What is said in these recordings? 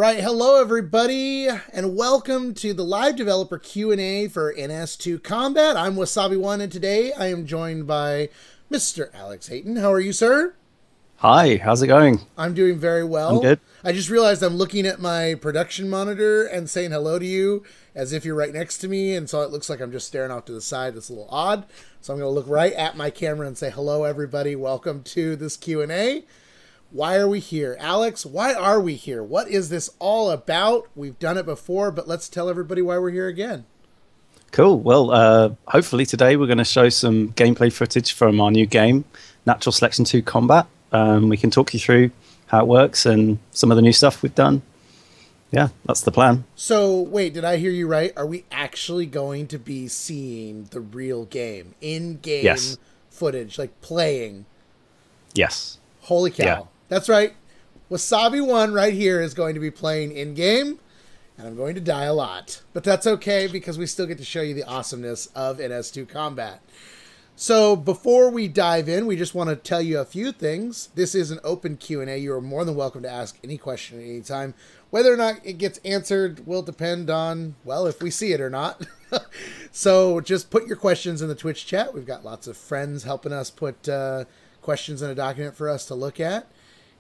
right, hello everybody, and welcome to the live developer Q&A for NS2 Combat. I'm WasabiOne, and today I am joined by Mr. Alex Hayton. How are you, sir? Hi, how's it going? I'm doing very well. I'm good. I just realized I'm looking at my production monitor and saying hello to you as if you're right next to me, and so it looks like I'm just staring off to the side. That's a little odd. So I'm going to look right at my camera and say hello everybody. Welcome to this Q&A. Why are we here? Alex, why are we here? What is this all about? We've done it before, but let's tell everybody why we're here again. Cool. Well, hopefully today we're going to show some gameplay footage from our new game, Natural Selection 2 Combat. We can talk you through how it works and some of the new stuff we've done. Yeah, that's the plan. So, wait, did I hear you right? Are we actually going to be seeing the real game? In-game Yes. footage, like playing? Yes. Holy cow. Yeah. That's right. WasabiOne right here is going to be playing in-game, and I'm going to die a lot. But that's okay, because we still get to show you the awesomeness of NS2 Combat. So before we dive in, we just want to tell you a few things. This is an open Q&A. You are more than welcome to ask any question at any time. Whether or not it gets answered will depend on, well, if we see it or not. So just put your questions in the Twitch chat. We've got lots of friends helping us put questions in a document for us to look at.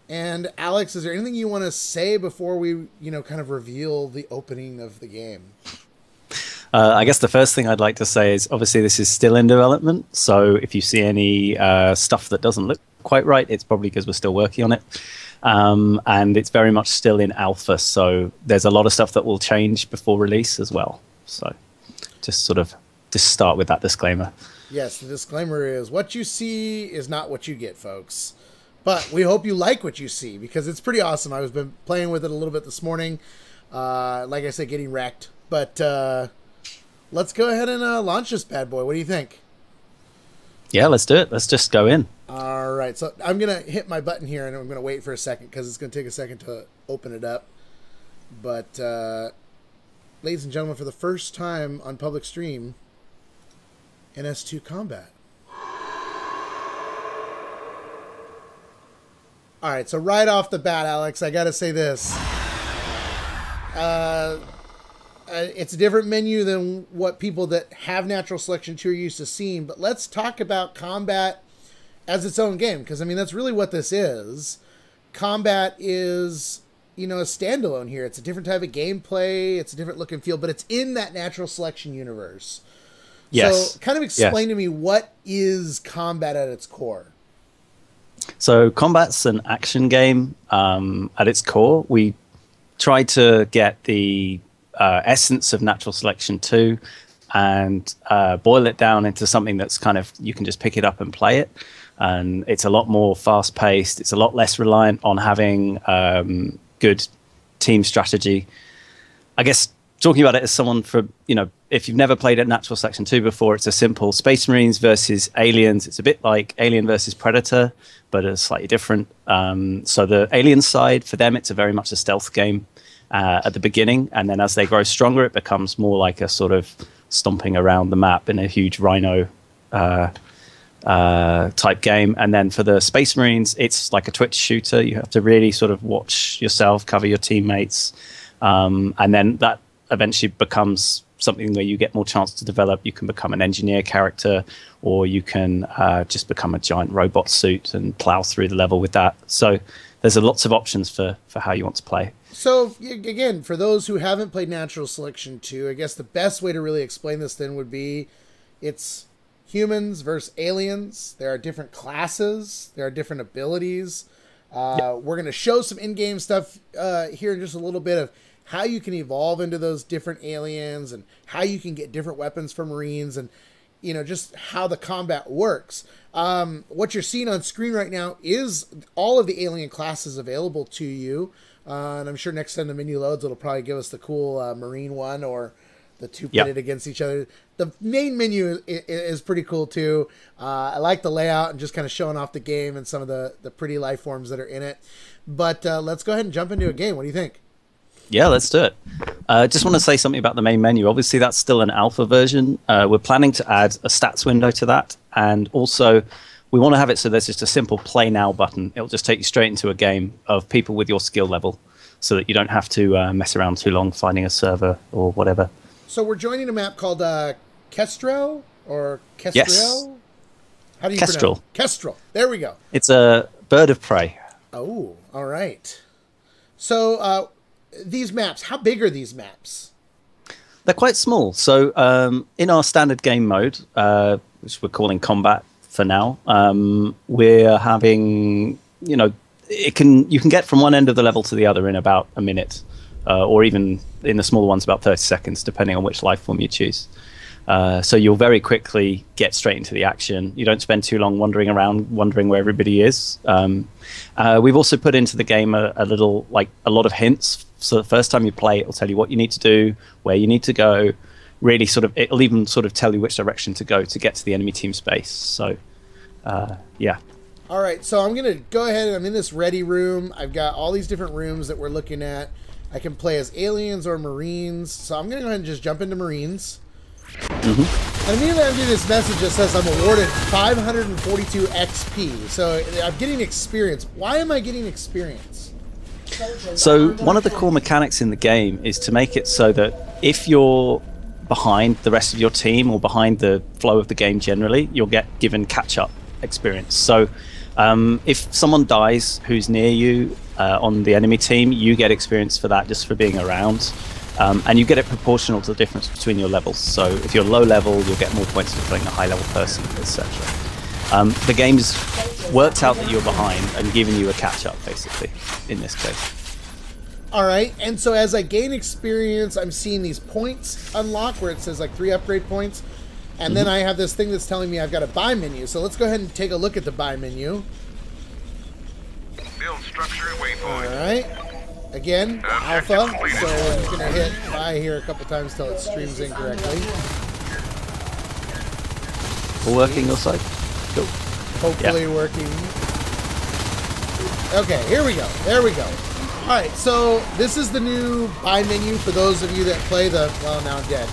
And Alex, is there anything you want to say before we, kind of reveal the opening of the game? I guess the first thing I'd like to say is obviously this is still in development. So if you see any stuff that doesn't look quite right, it's probably because we're still working on it. And it's very much still in alpha. So there's a lot of stuff that will change before release as well. So just start with that disclaimer. Yes, the disclaimer is what you see is not what you get, folks. But we hope you like what you see, because it's pretty awesome. I've been playing with it a little bit this morning. Like I said, getting wrecked. But let's go ahead and launch this bad boy. What do you think? Yeah, let's do it. Let's just go in. All right. So I'm going to hit my button here, and I'm going to wait for a second, because it's going to take a second to open it up. But, ladies and gentlemen, for the first time on public stream, NS2 Combat. All right, so right off the bat, Alex, I got to say this. It's a different menu than what people that have Natural Selection 2 are used to seeing, but let's talk about Combat as its own game, because, I mean, that's really what this is. Combat is, a standalone here. It's a different type of gameplay. It's a different look and feel, but it's in that Natural Selection universe. Yes. So kind of explain to me, what is Combat at its core? So Combat's an action game at its core. We tried to get the essence of Natural Selection 2 and boil it down into something that's kind of, you can just pick it up and play it. And it's a lot more fast-paced. It's a lot less reliant on having good team strategy. I guess talking about it as someone if you've never played at Natural Selection 2 before, it's a simple Space Marines versus aliens. It's a bit like Alien versus Predator, but it's slightly different. So the alien side, for them, it's very much a stealth game at the beginning. And then as they grow stronger, it becomes more like a sort of stomping around the map in a huge rhino type game. And then for the Space Marines, it's like a twitch shooter. You have to really sort of watch yourself, cover your teammates. And then that eventually becomes something where you get more chance to develop. You can become an engineer character, or you can just become a giant robot suit and plow through the level with that. So there's lots of options for how you want to play. So again, for those who haven't played Natural Selection 2, I guess the best way to really explain this then would be it's humans versus aliens. There are different classes. There are different abilities. We're going to show some in-game stuff here in just a little bit of how you can evolve into those different aliens and how you can get different weapons from Marines and, just how the combat works. What you're seeing on screen right now is all of the alien classes available to you. And I'm sure next time the menu loads, it'll probably give us the cool Marine one or the two pitted against each other. The main menu is pretty cool too. I like the layout and just kind of showing off the game and some of the pretty life forms that are in it. But let's go ahead and jump into a game. What do you think? Yeah, let's do it. Just want to say something about the main menu. Obviously, that's still an alpha version. We're planning to add a stats window to that. And also, we want to have it so there's just a simple play now button. It'll just take you straight into a game of people with your skill level. so that you don't have to mess around too long finding a server or whatever. So we're joining a map called Kestrel or Kestriel? Yes. How do you Kestrel. pronounce it? Kestrel. There we go. It's a bird of prey. Oh, all right. So these maps, how big are these maps? They're quite small. So in our standard game mode, which we're calling combat for now, we're having, you can get from one end of the level to the other in about a minute, or even in the smaller ones about 30 seconds, depending on which life form you choose. So you'll very quickly get straight into the action. You don't spend too long wandering around, wondering where everybody is. We've also put into the game a lot of hints. So the first time you play, it'll tell you what you need to do, where you need to go. Really, it'll even sort of tell you which direction to go to get to the enemy team space. So, yeah. All right, so I'm gonna go ahead and I'm in this ready room. I've got all these different rooms that we're looking at. I can play as aliens or Marines. So I'm gonna go ahead and just jump into Marines. Mm-hmm. And immediately I'm getting this message that says I'm awarded 542 XP. So I'm getting experience. Why am I getting experience? So one of the core mechanics in the game is to make it so that if you're behind the rest of your team or behind the flow of the game generally, you'll get given catch-up experience. So if someone dies who's near you on the enemy team, you get experience for that just for being around. And you get it proportional to the difference between your levels. So if you're low level, you'll get more points for playing a high level person, etc. The game's worked out that you're behind and giving you a catch up, basically, in this case. All right, and so as I gain experience, I'm seeing these points unlock where it says like 3 upgrade points. And then I have this thing that's telling me I've got a buy menu. So let's go ahead and take a look at the buy menu. Build structure and waypoint. All right. Again, alpha, so we're just going to hit buy here a couple times till it streams incorrectly. All working your side? Cool. Hopefully working. Okay, here we go. There we go. All right, so this is the new buy menu for those of you that play the, well, now I'm dead.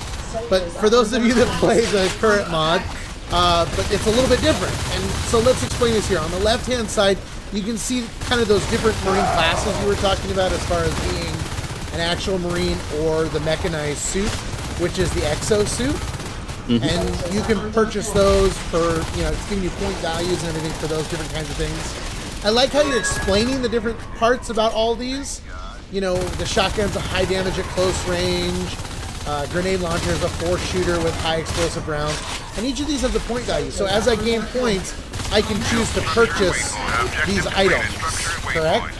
But for those of you that play the current mod, but it's a little bit different. And so let's explain this here. On the left-hand side, you can see kind of those different Marine classes you were talking about as far as being an actual Marine or the mechanized suit, which is the exo suit. Mm-hmm. And you can purchase those for, it's giving you point values and everything for those different kinds of things. I like how you're explaining the different parts about all these. The shotgun's a high damage at close range. Grenade launcher is a 4-shooter with high explosive rounds. And each of these has a point value. So as I gain points, I can choose to purchase these items, correct?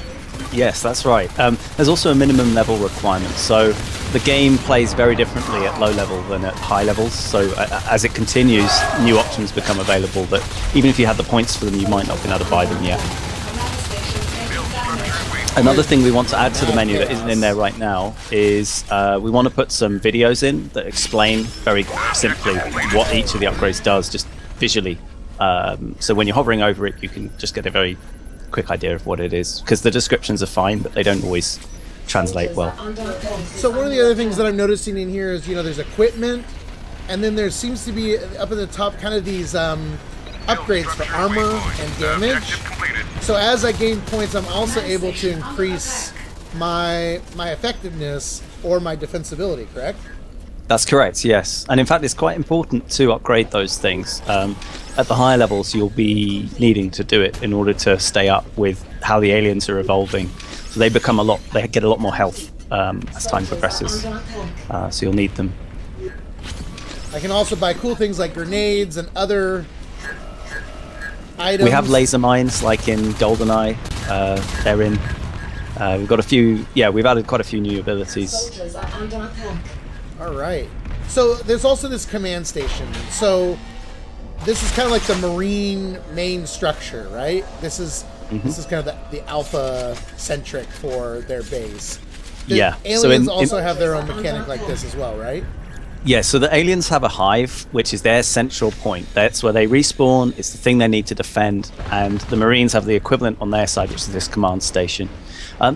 Yes, that's right. There's also a minimum level requirement. So the game plays very differently at low level than at high levels. So as it continues, new options become available that even if you had the points for them, you might not be able to buy them yet. Another thing we want to add to the menu that isn't in there right now is we want to put some videos in that explain very simply what each of the upgrades does, just visually. So when you're hovering over it, you can just get a very quick idea of what it is, because the descriptions are fine, but they don't always translate well. So one of the other things that I'm noticing in here is, there's equipment, and then there seems to be up at the top kind of these upgrades for armor and damage. So as I gain points, I'm also able to increase my effectiveness or my defensibility, correct? That's correct, yes. And in fact, it's quite important to upgrade those things. At the higher levels, you'll be needing to do it in order to stay up with how the aliens are evolving. So they get a lot more health as time progresses. So you'll need them. I can also buy cool things like grenades and other items. We have laser mines like in GoldenEye. They're in. We've got a few. Yeah, we've added quite a few new abilities. All right. So there's also this command station. So this is kind of like the Marine main structure, right? This is kind of the alpha centric for their base. The aliens also have their own mechanic like this as well, right? Yeah, so the aliens have a hive, which is their central point. That's where they respawn. It's the thing they need to defend. And the Marines have the equivalent on their side, which is this command station.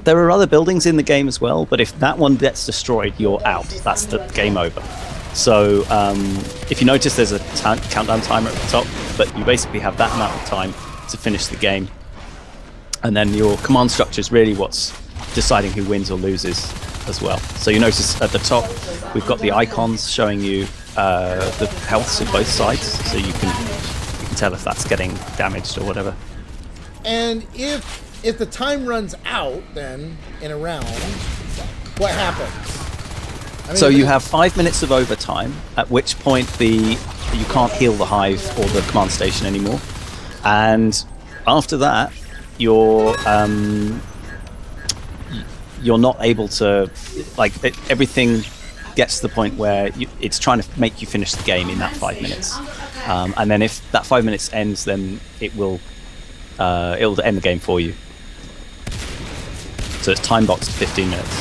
There are other buildings in the game as well, but if that one gets destroyed, you're out. That's the game over. So if you notice, there's a countdown timer at the top, but you basically have that amount of time to finish the game. And then your command structure is really what's deciding who wins or loses as well. So you notice at the top we've got the icons showing you the healths of both sides, so you can tell if that's getting damaged or whatever. And if the time runs out, then in a round, what happens? I mean, so you have 5 minutes of overtime, at which point you can't heal the hive or the command station anymore, and after that you're not able to, like, everything gets to the point where it's trying to make you finish the game in that 5 minutes, and then if that 5 minutes ends, then it'll end the game for you. So it's time boxed to 15 minutes.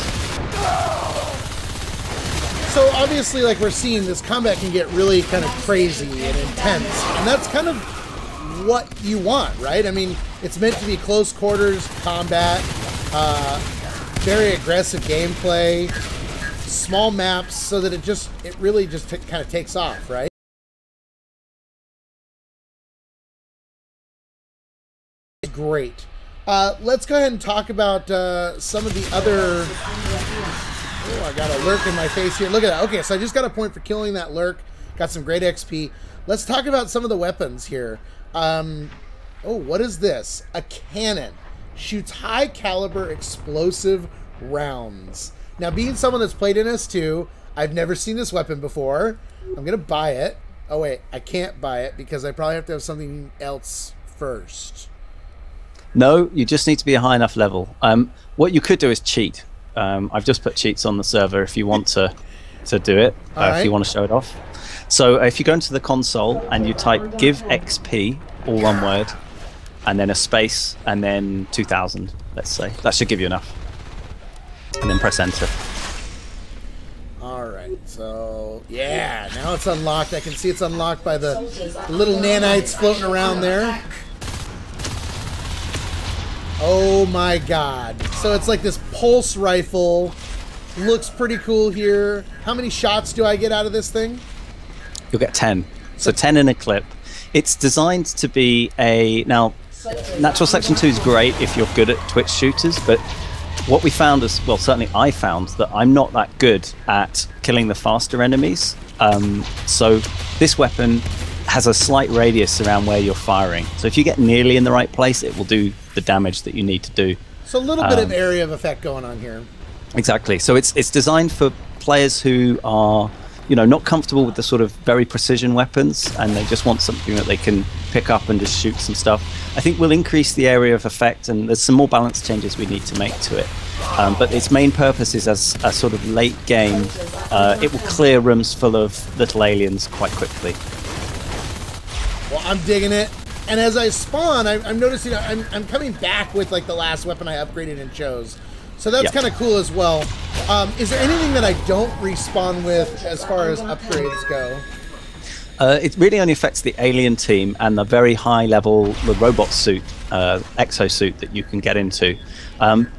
So obviously, like we're seeing, this combat can get really kind of crazy and intense, and that's kind of what you want, right? I mean, it's meant to be close quarters combat, very aggressive gameplay, small maps, so that it really just kind of takes off, right? Great. Let's go ahead and talk about some of the other... Oh, I got a lurk in my face here. Look at that. Okay, so I just got a point for killing that lurk. Got some great XP. Let's talk about some of the weapons here. Oh, what is this? A cannon. Shoots high caliber explosive rounds. Now, being someone that's played NS2, I've never seen this weapon before. I'm going to buy it. Oh, wait. I can't buy it because I probably have to have something else first. No, you just need to be a high enough level. What you could do is cheat. I've just put cheats on the server if you want to do it, if you want to show it off. So if you go into the console and you type give XP, all one word, and then a space, and then 2000, let's say. That should give you enough. And then press enter. Alright, so yeah, now it's unlocked. I can see it's unlocked by the little nanites floating around there. Oh my god. So it's like this pulse rifle. Looks pretty cool here. How many shots do I get out of this thing? You'll get 10. So 10 in a clip. It's designed to be a... Now, Natural Selection 2 is great if you're good at twitch shooters, but what we found is... Well, certainly I found that I'm not that good at killing the faster enemies. So this weapon has a slight radius around where you're firing. So if you get nearly in the right place, it will do the damage that you need to do. So a little bit of area of effect going on here. Exactly. So it's designed for players who are, you know, not comfortable with the sort of very precision weapons, and they just want something that they can pick up and just shoot some stuff. I think we'll increase the area of effect, and there's some more balance changes we need to make to it. But its main purpose is as a sort of late game. It will clear rooms full of little aliens quite quickly. Well, I'm digging it. And as I spawn, I'm noticing I'm coming back with like the last weapon I upgraded and chose. So that's kind of cool as well. Is there anything that I don't respawn with as far as upgrades go? It really only affects the alien team and the very high level, the robot suit, exosuit that you can get into.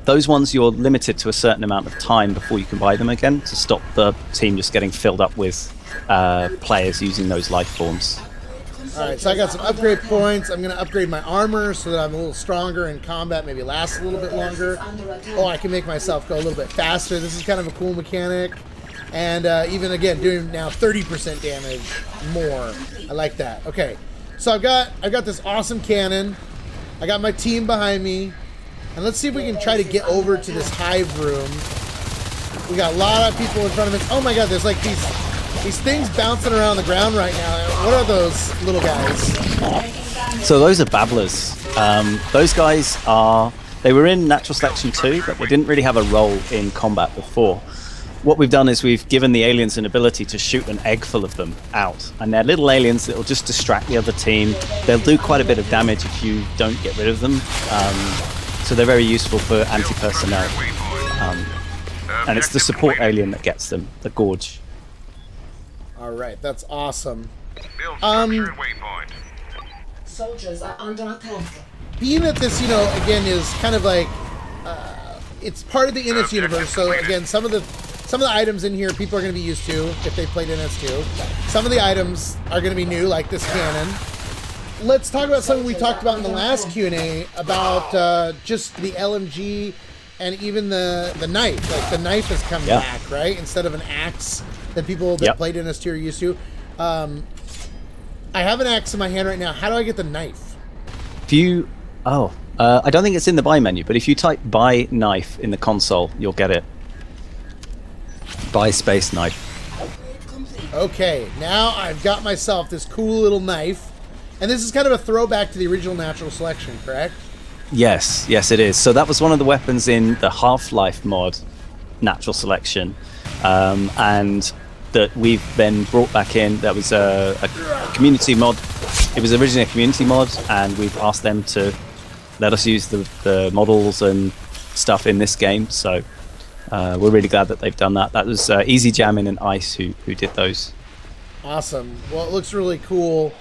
Those ones you're limited to a certain amount of time before you can buy them again, to stop the team just getting filled up with players using those life forms. Alright, so I got some upgrade points. I'm going to upgrade my armor so that I'm a little stronger in combat, maybe last a little bit longer. Oh, I can make myself go a little bit faster. This is kind of a cool mechanic. And even, again, doing now 30% damage more. I like that. Okay, so I've got this awesome cannon. I got my team behind me. And let's see if we can try to get over to this hive room. We got a lot of people in front of us. Oh my god, there's like these things bouncing around the ground right now. What are those little guys? So those are babblers. Those guys they were in Natural Selection 2, but they didn't really have a role in combat before. What we've done is we've given the aliens an ability to shoot an egg full of them out. And they're little aliens that will just distract the other team. They'll do quite a bit of damage if you don't get rid of them. So they're very useful for anti-personnel. And it's the support alien that gets them, the Gorge. Alright, that's awesome. Soldiers are under attack. Being that this, you know, again is kind of like it's part of the NS universe, so again some of the items in here people are going to be used to if they played NS2. Some of the items are going to be new, like this cannon. Let's talk about something we talked about in the last Q&A about just the LMG and even the knife. Like the knife has come back, right? Instead of an axe that people that played NS2 are used to. I have an axe in my hand right now. How do I get the knife? If you... I don't think it's in the buy menu, but if you type buy knife in the console, you'll get it. Buy space knife. Okay, now I've got myself this cool little knife. And this is kind of a throwback to the original Natural Selection, correct? Yes, it is. So that was one of the weapons in the Half-Life mod, Natural Selection. And that we've then brought back in. That was a community mod. It was originally a community mod, and we've asked them to let us use the models and stuff in this game. So we're really glad that they've done that. That was Easy Jamming and Ice who did those. Awesome. Well, it looks really cool.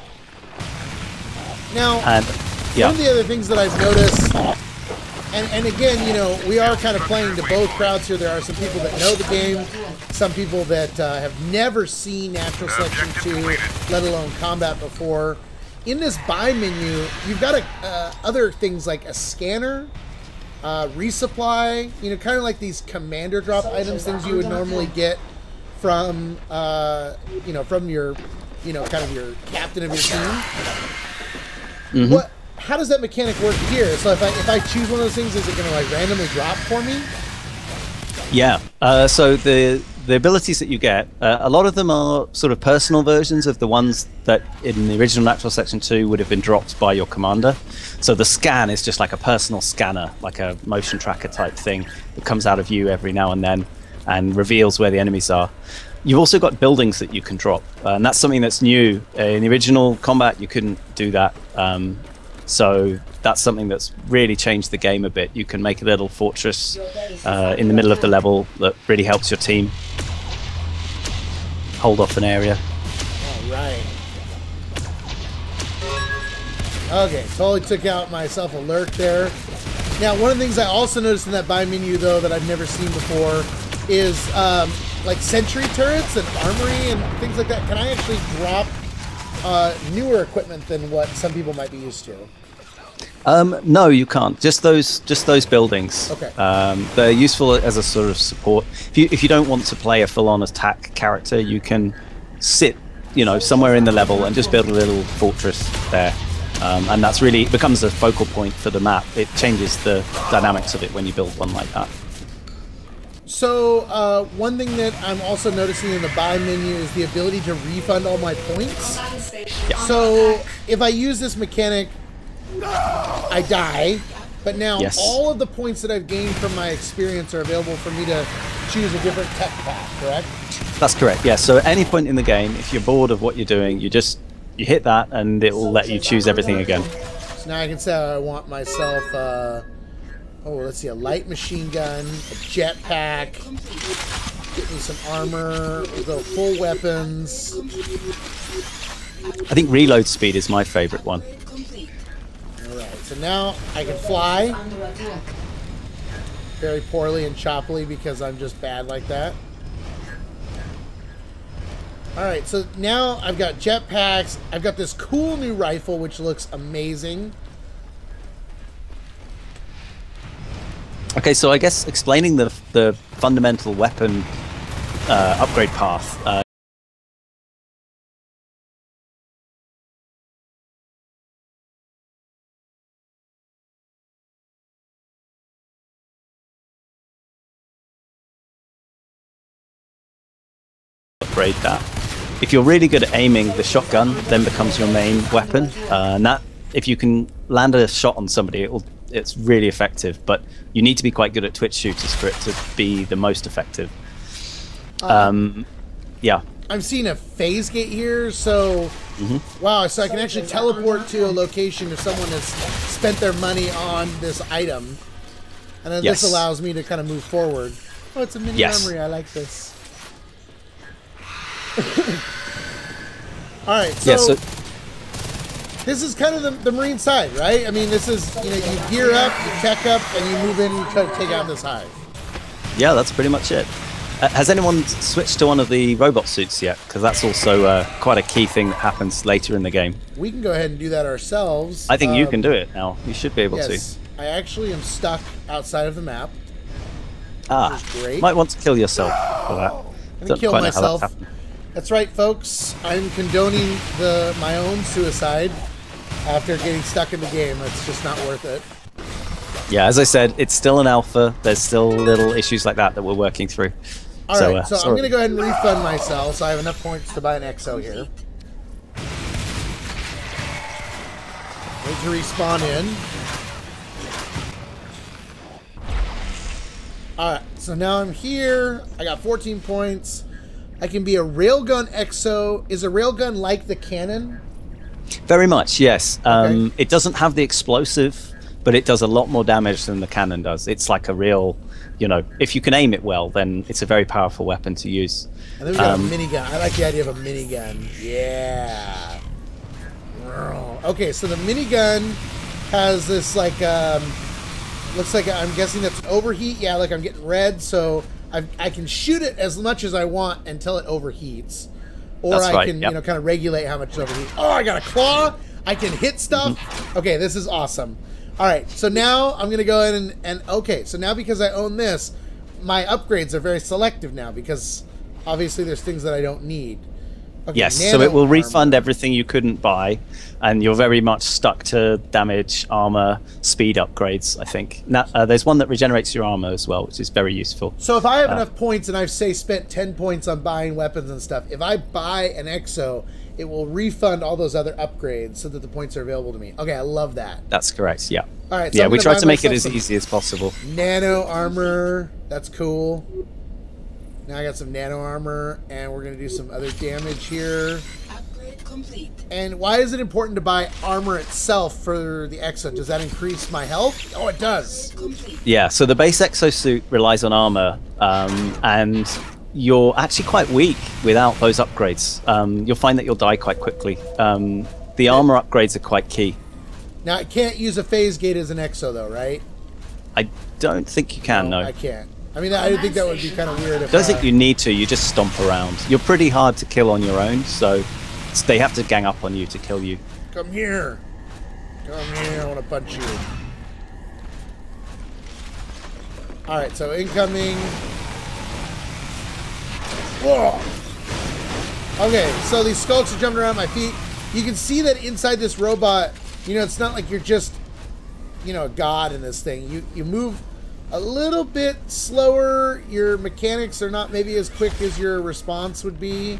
Now, And one of the other things that I've noticed, and again, you know, we are kind of playing to both crowds here. There are some people that know the game, some people that have never seen Natural Selection 2, let alone combat before. In this buy menu, you've got other things like a scanner, resupply, you know, kind of like these commander drop items, things you would normally get from, you know, from your, you know, kind of your captain of your team. How does that mechanic work here? So if I choose one of those things, is it going to like randomly drop for me? Yeah. So the abilities that you get, a lot of them are sort of personal versions of the ones that in the original Natural Selection 2 would have been dropped by your commander. So the scan is just like a personal scanner, like a motion tracker type thing that comes out of you every now and then and reveals where the enemies are. You've also got buildings that you can drop, and that's something that's new. In the original combat, you couldn't do that. So that's something that's really changed the game a bit. You can make a little fortress in the middle of the level that really helps your team hold off an area. All right. Okay, totally took out myself a lurk there. Now, one of the things I also noticed in that buy menu, though, that I've never seen before is like sentry turrets and armory and things like that. Can I actually drop newer equipment than what some people might be used to? No, you can't. Just those buildings. Okay. They're useful as a sort of support. If you don't want to play a full-on attack character, you can sit, you know, somewhere in the level and just build a little fortress there. And that's really becomes a focal point for the map. It changes the dynamics of it when you build one like that. So, one thing that I'm also noticing in the buy menu is the ability to refund all my points. Yeah. So, if I use this mechanic, I die, but now all of the points that I've gained from my experience are available for me to choose a different tech path, correct? That's correct, yeah. So at any point in the game, if you're bored of what you're doing, you hit that and it will let you choose everything again. So now I can say I want myself, let's see, a light machine gun, a jetpack, get me some armor, we'll go full weapons. I think reload speed is my favorite one. Alright, so now I can fly. Very poorly and choppily because I'm just bad like that. Alright, so now I've got jetpacks. I've got this cool new rifle which looks amazing. Okay, so I guess explaining the fundamental weapon upgrade path. Upgrade that. If you're really good at aiming, the shotgun then becomes your main weapon, and that if you can land a shot on somebody, it's really effective. But you need to be quite good at twitch shooters for it to be the most effective. Yeah. I'm seeing a phase gate here, so wow, so I can actually teleport to a location if someone has spent their money on this item, and then this allows me to kind of move forward. Oh, it's a mini armory. I like this. All right, so this is kind of the Marine side, right? I mean, this is, you know, you gear up, you tech up, and you move in and you try to take out this hive. Yeah, that's pretty much it. Has anyone switched to one of the robot suits yet? Because that's also quite a key thing that happens later in the game. We can go ahead and do that ourselves. I think you can do it now. You should be able to. I actually am stuck outside of the map. Ah, which is great. might want to kill yourself for that. I'm gonna Don't kill quite know how that's myself. happened. That's right, folks. I'm condoning my own suicide after getting stuck in the game. It's just not worth it. Yeah, as I said, it's still an alpha. There's still little issues like that we're working through. All right, so I'm sorry. going to go ahead and refund myself, so I have enough points to buy an XO here. Wait to respawn in. Alright, so now I'm here. I got 14 points. I can be a railgun XO. Is a railgun like the cannon? Very much, yes. Okay. It doesn't have the explosive, but it does a lot more damage than the cannon does. It's like a real, if you can aim it well, then it's a very powerful weapon to use. And then we got a minigun. I like the idea of a minigun. Yeah. Okay, so the minigun has this looks like I'm guessing that's overheat. Yeah, like I'm getting red, so I can shoot it as much as I want until it overheats. Or That's I right, can, yep. kind of regulate how much it overheats. Oh, I got a claw. I can hit stuff. Okay, this is awesome. All right, so now I'm going to go ahead and okay, so now because I own this, my upgrades are very selective now because obviously there's things that I don't need. Okay, Yes, so nano it will refund armor. everything you couldn't buy, and you're very much stuck to damage, armor, speed upgrades, I think. Now, there's one that regenerates your armor as well, which is very useful. So if I have enough points and I've, say, spent 10 points on buying weapons and stuff, if I buy an XO, it will refund all those other upgrades so that the points are available to me. Okay, I love that. That's correct, yeah. All right, so Yeah, I'm we gonna try buy to make it myself as some easy as possible. Nano armor. That's cool. Now I got some nano armor, and we're going to do some other damage here. Upgrade complete. And why is it important to buy armor itself for the XO? Does that increase my health? Oh, it does. Complete. Yeah, so the base exosuit relies on armor, and you're actually quite weak without those upgrades. You'll find that you'll die quite quickly. The armor upgrades are quite key. Now, I can't use a phase gate as an XO, though, right? I don't think you can, no. I can't. I mean, I think that would be kind of weird if... I don't think you need to, you just stomp around. You're pretty hard to kill on your own, so they have to gang up on you to kill you. Come here. Come here, I want to punch you. Alright, so incoming. Whoa! Okay, so these skulks are jumping around my feet. You can see that inside this robot, it's not like you're just, a god in this thing. You move a little bit slower. Your mechanics are not maybe as quick as your response would be.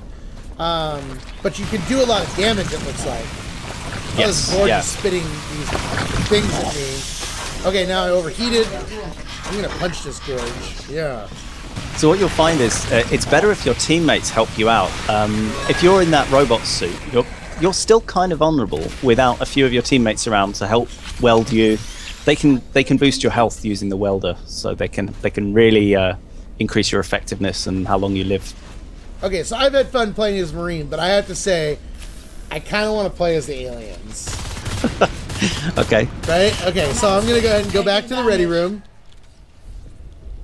But you can do a lot of damage, it looks like. Yes, This board yeah. is spitting these things at me. Okay, now I overheated. I'm gonna punch this gorge. Yeah. So what you'll find is it's better if your teammates help you out. If you're in that robot suit, you're still kind of vulnerable without a few of your teammates around to help weld you. They can boost your health using the welder, so they can really increase your effectiveness and how long you live. Okay, so I've had fun playing as Marine, but I have to say, I kind of want to play as the aliens. Okay. Right? Okay, so I'm going to go ahead and go back to the ready room.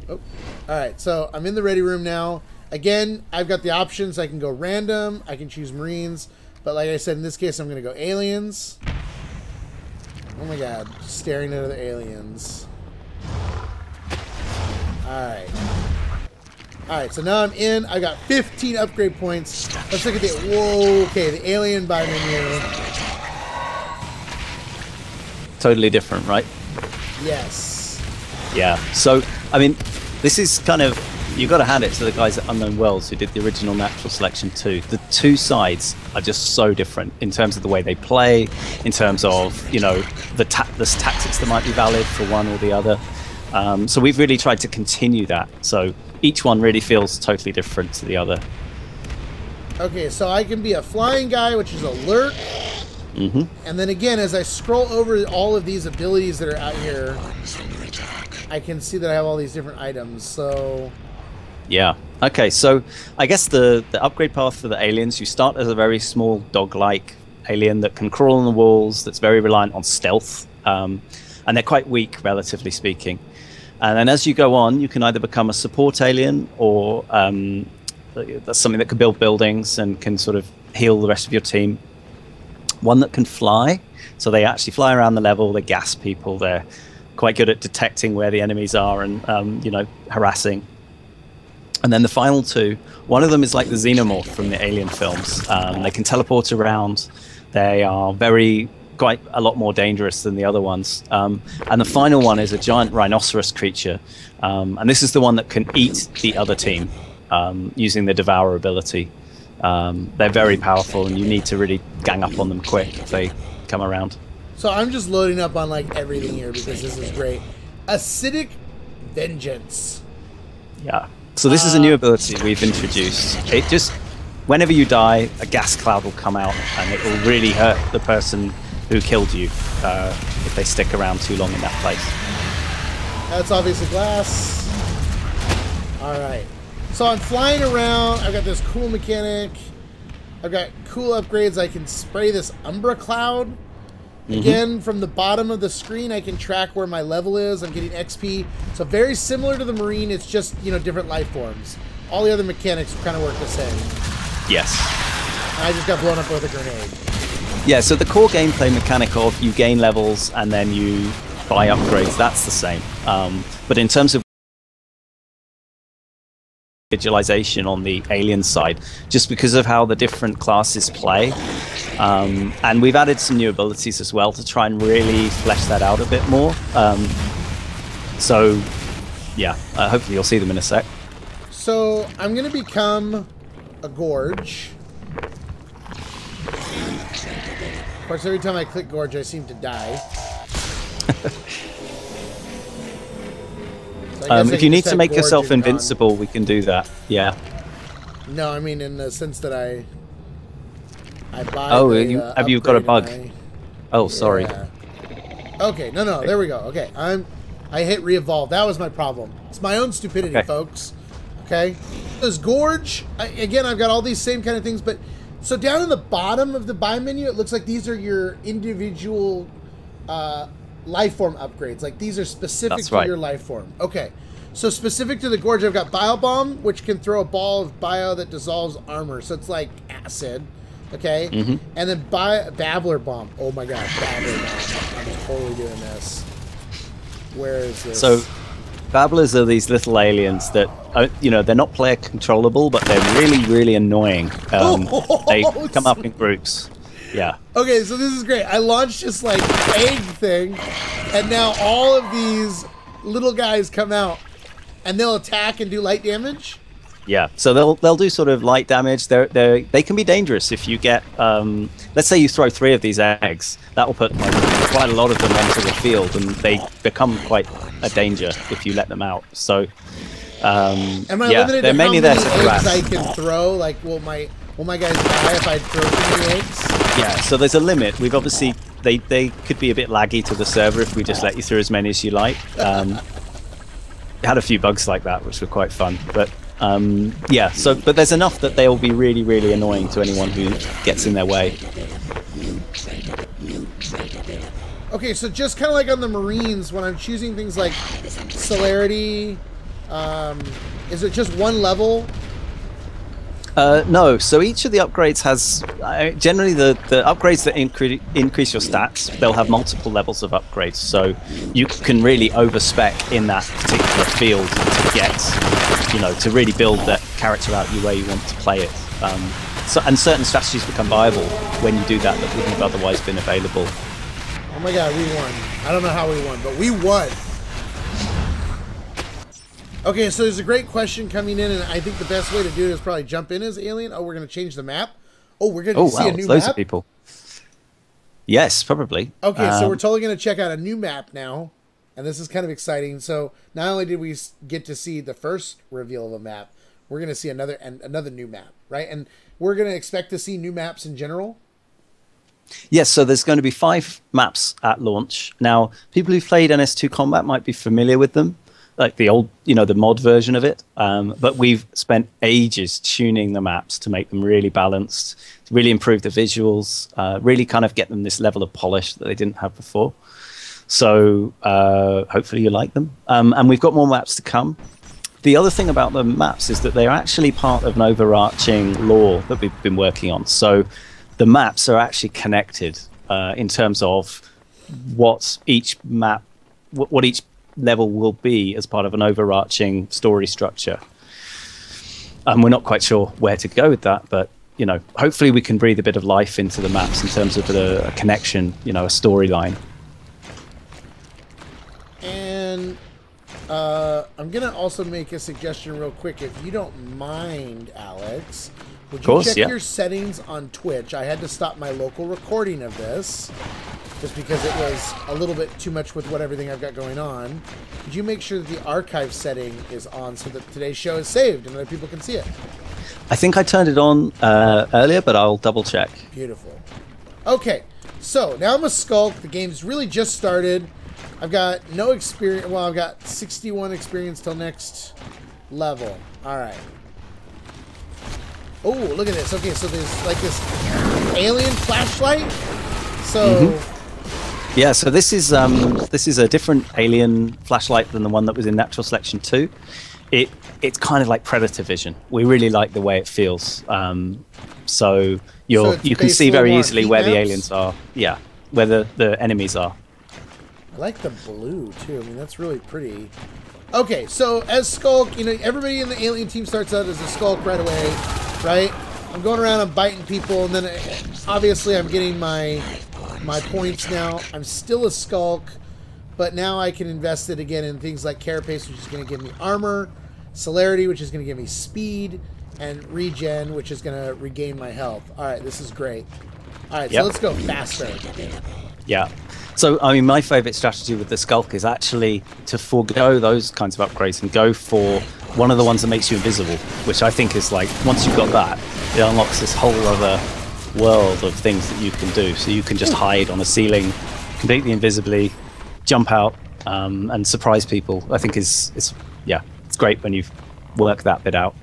Oh, alright, so I'm in the ready room now. Again, I've got the options. I can go random. I can choose Marines. But like I said, in this case, I'm going to go aliens. Oh my god, staring at other aliens. Alright. Alright, so now I'm in. I got 15 upgrade points. Let's look at the... Whoa, okay, the alien buy menu. Totally different, right? Yes. Yeah. So, I mean, this is kind of... You've got to hand it to the guys at Unknown Worlds who did the original Natural Selection 2. The two sides are just so different in terms of the way they play, in terms of, the tactics that might be valid for one or the other. So we've really tried to continue that. So each one really feels totally different to the other. Okay, so I can be a flying guy, which is alert. Mm-hmm. And then again, as I scroll over all of these abilities that are out here, I can see that I have all these different items. So... Yeah. Okay, so I guess the upgrade path for the aliens, you start as a very small dog-like alien that can crawl on the walls, that's very reliant on stealth, and they're quite weak, relatively speaking. And then as you go on, you can either become a support alien, or that's something that can build buildings and can sort of heal the rest of your team. One that can fly, so they actually fly around the level, they gas people, they're quite good at detecting where the enemies are and you know, harassing. And then the final two, one of them is like the xenomorph from the Alien films. They can teleport around. They are quite a lot more dangerous than the other ones. And the final one is a giant rhinoceros creature. And this is the one that can eat the other team using the Devour ability. They're very powerful, and you need to really gang up on them quick if they come around. So I'm just loading up on like everything here because this is great. Acidic Vengeance. Yeah. So this is a new ability we've introduced. It just, whenever you die, a gas cloud will come out, and it will really hurt the person who killed you if they stick around too long in that place. That's obviously glass. All right. So I'm flying around. I've got this cool mechanic. I've got cool upgrades. I can spray this Umbra Cloud. Again, from the bottom of the screen, I can track where my level is. I'm getting XP. So very similar to the Marine. It's just, you know, different life forms. All the other mechanics kind of work the same. Yes. And I just got blown up with a grenade. Yeah, so the core gameplay mechanic of you gain levels and then you buy upgrades, that's the same. But in terms of visualization on the Alien side, just because of how the different classes play, and we've added some new abilities as well to try and really flesh that out a bit more. So yeah, hopefully you'll see them in a sec. So I'm gonna become a Gorge. Of course, every time I click Gorge, I seem to die. If you need to make yourself invincible, we can do that. Yeah. No, I mean in the sense that I buy. Oh, have you got a bug? Oh, sorry. Yeah. Okay, no, there we go. Okay, I hit re-evolve. That was my problem. It's my own stupidity, folks. Okay, this Gorge. Again, I've got all these same kind of things, but so down in the bottom of the buy menu, it looks like these are your individual life form upgrades. Like these are specific to your life form. Okay, so specific to the Gorge, I've got Bio Bomb, which can throw a ball of bio that dissolves armor. So it's like acid. Okay, and then Babbler Bomb. Oh my God, Babbler Bomb! I'm totally doing this. Where is this? So, Babblers are these little aliens that, you know, they're not player controllable, but they're really, really annoying. They come up in groups. Yeah. Okay, so this is great. I launched this like egg thing, and now all of these little guys come out, and they'll attack and do light damage. Yeah, so they'll do sort of light damage. They can be dangerous if you get, let's say you throw 3 of these eggs. That will put quite a lot of them onto the field, and they become quite a danger if you let them out. So, am I limited they're to mainly how there many to harass. eggs I can throw? Like, will my guys die if I throw too many eggs? Yeah, so there's a limit. We've obviously they could be a bit laggy to the server if we just let you through as many as you like. Had a few bugs like that, which were quite fun, but. Yeah, but there's enough that they'll be really, really annoying to anyone who gets in their way. Okay, so just kind of like on the Marines, when I'm choosing things like celerity, is it just one level? No, so each of the upgrades has, generally the upgrades that increase your stats, they'll have multiple levels of upgrades, so you can really overspec in that particular field to get, you know, to really build that character out the way you want to play it. And certain strategies become viable when you do that wouldn't have otherwise been available. Oh my God, we won. I don't know how we won, but we won. Okay, so there's a great question coming in, and I think the best way to do it is probably jump in as Alien. Oh, we're going to change the map? Oh, we're going to see a new loads map? Of people. Yes, probably. Okay, so we're totally going to check out a new map now, and this is kind of exciting. So not only did we get to see the first reveal of a map, we're going to see another new map, right? And we're going to expect to see new maps in general? Yes, so there's going to be 5 maps at launch. Now, people who've played NS2 Combat might be familiar with them, like the old, you know, the mod version of it. But we've spent ages tuning the maps to make them really balanced, to really improve the visuals, really kind of get them this level of polish that they didn't have before. So hopefully you like them. And we've got more maps to come. The other thing about the maps is that they're actually part of an overarching lore that we've been working on. So the maps are actually connected in terms of what each map what each level will be as part of an overarching story structure. And we're not quite sure where to go with that, but you know, hopefully we can breathe a bit of life into the maps in terms of a connection, you know, a storyline. And I'm gonna also make a suggestion real quick, if you don't mind, Alex. Would you check your settings on Twitch? I had to stop my local recording of this just because it was a little bit too much with everything I've got going on. Could you make sure that the archive setting is on so that today's show is saved and other people can see it? I think I turned it on earlier, but I'll double check. Beautiful. Okay, so now I'm a Skulk. The game's really just started. I've got no experience. Well, I've got 61 experience till next level. All right. Oh, look at this. Okay, so there's like this alien flashlight. So, yeah. So this is a different alien flashlight than the one that was in Natural Selection 2. It's kind of like Predator vision. We really like the way it feels. So you can see very easily where the aliens are. Yeah, where the enemies are. I like the blue too. I mean, that's really pretty. Okay, so as Skulk, you know, everybody in the alien team starts out as a Skulk right away, right? I'm going around, I'm biting people, and then obviously I'm getting my points now. I'm still a Skulk, but now I can invest it again in things like Carapace, which is going to give me armor, Celerity, which is going to give me speed, and Regen, which is going to regain my health. All right, this is great. All right, so let's go faster. Yeah. So, I mean, my favorite strategy with the Skulk is actually to forego those kinds of upgrades and go for one of the ones that makes you invisible, which I think is like, once you've got that, it unlocks this whole other world of things that you can do. So you can just hide on a ceiling completely invisibly, jump out, and surprise people. I think it's great when you've worked that bit out.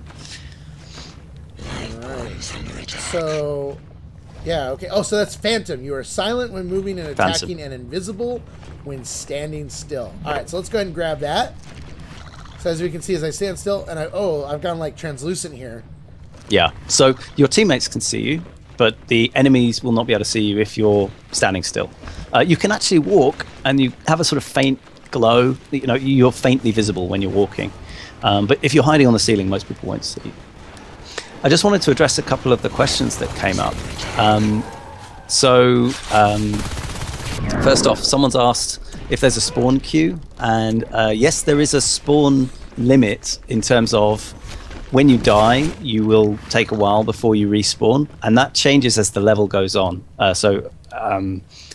All right. So... yeah, okay. Oh, so that's Phantom. You are silent when moving and attacking and invisible when standing still. All right, so let's go ahead and grab that. So as we can see, as I stand still, and I've gone like translucent here. Yeah, so your teammates can see you, but the enemies will not be able to see you if you're standing still. You can actually walk, and you have a sort of faint glow. You know, you're faintly visible when you're walking. But if you're hiding on the ceiling, most people won't see you. I just wanted to address a couple of the questions that came up. First off, someone's asked if there's a spawn queue, and yes, there is a spawn limit in terms of when you die, you will take a while before you respawn, and that changes as the level goes on.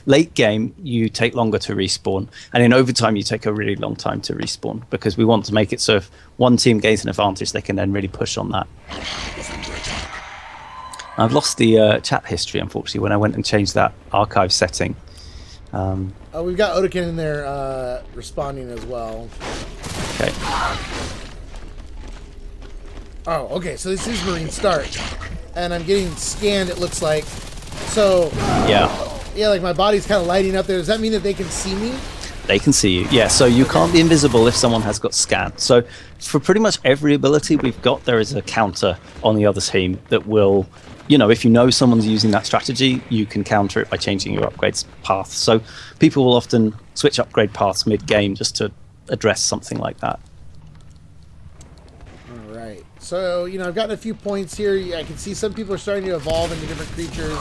Late game, you take longer to respawn, and in overtime, you take a really long time to respawn, because we want to make it so if one team gains an advantage, they can then really push on that. I've lost the chat history, unfortunately, when I went and changed that archive setting. We've got Odekin in there responding as well. Okay. Oh, okay, so this is Marine Start, and I'm getting scanned, it looks like. So... yeah, like my body's kind of lighting up there. Does that mean that they can see me? They can see you, yeah. So you can't be invisible if someone has got scanned. So for pretty much every ability we've got, there is a counter on the other team that will, you know, if you know someone's using that strategy, you can counter it by changing your upgrades path. So people will often switch upgrade paths mid-game just to address something like that. All right. So, you know, I've gotten a few points here. I can see some people are starting to evolve into different creatures.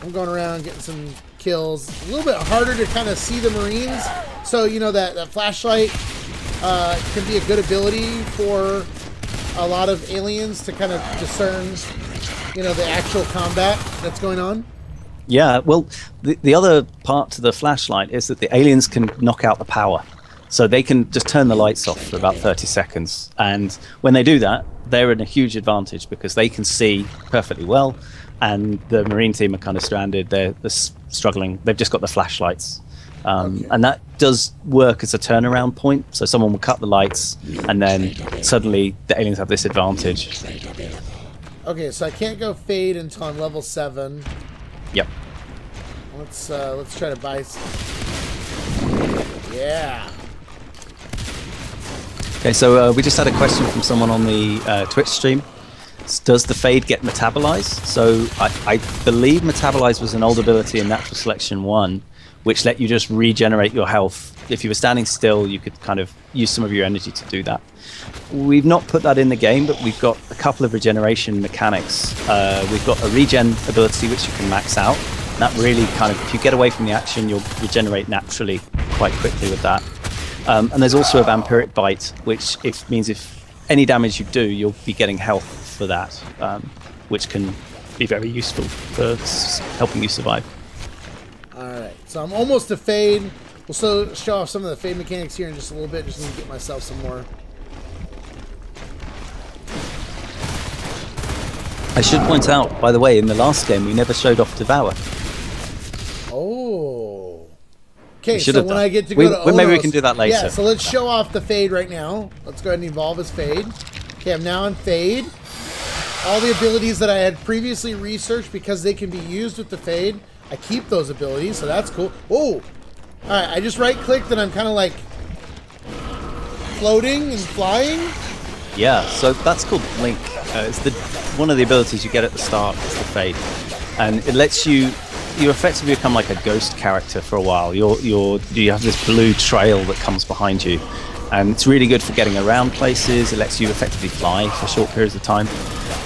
I'm going around getting some kills. A little bit harder to kind of see the Marines. So, you know, that flashlight can be a good ability for a lot of aliens to kind of discern, you know, the actual combat that's going on. Yeah, well, the other part to the flashlight is that the aliens can knock out the power. So they can just turn the lights off for about 30 seconds. And when they do that, they're in a huge advantage because they can see perfectly well. And the Marine team are kind of stranded. They're struggling. They've just got the flashlights. Okay. And that does work as a turnaround point. So someone will cut the lights, and then suddenly the aliens have this advantage. Okay, so I can't go Fade until I'm level 7. Yep. Let's try to buy. Yeah. Okay, so we just had a question from someone on the Twitch stream. Does the Fade get metabolized? So I believe metabolize was an old ability in Natural Selection 1, which let you just regenerate your health. If you were standing still, you could kind of use some of your energy to do that. We've not put that in the game, but we've got a couple of regeneration mechanics. We've got a regen ability, which you can max out. That really kind of, if you get away from the action, you'll regenerate naturally quite quickly with that. And there's also a vampiric bite, which means if any damage you do, you'll be getting health for that, which can be very useful for helping you survive. Alright, so I'm almost to fade. We'll so show off some of the fade mechanics here in just a little bit. Just need to get myself some more. I should point out, by the way, in the last game, we never showed off Devour. Oh. Okay, so when I get to go to Onos, maybe we can do that later. Yeah, so let's show off the fade right now. Let's go ahead and evolve as fade. Okay, I'm now in fade. All the abilities that I had previously researched, because they can be used with the fade, I keep those abilities, so that's cool. Oh! Alright, I just right-clicked and I'm kind of like floating and flying. Yeah, so that's called Blink. It's one of the abilities you get at the start is the fade. And it lets you effectively become like a ghost character for a while. You have this blue trail that comes behind you. And it's really good for getting around places. It lets you effectively fly for short periods of time.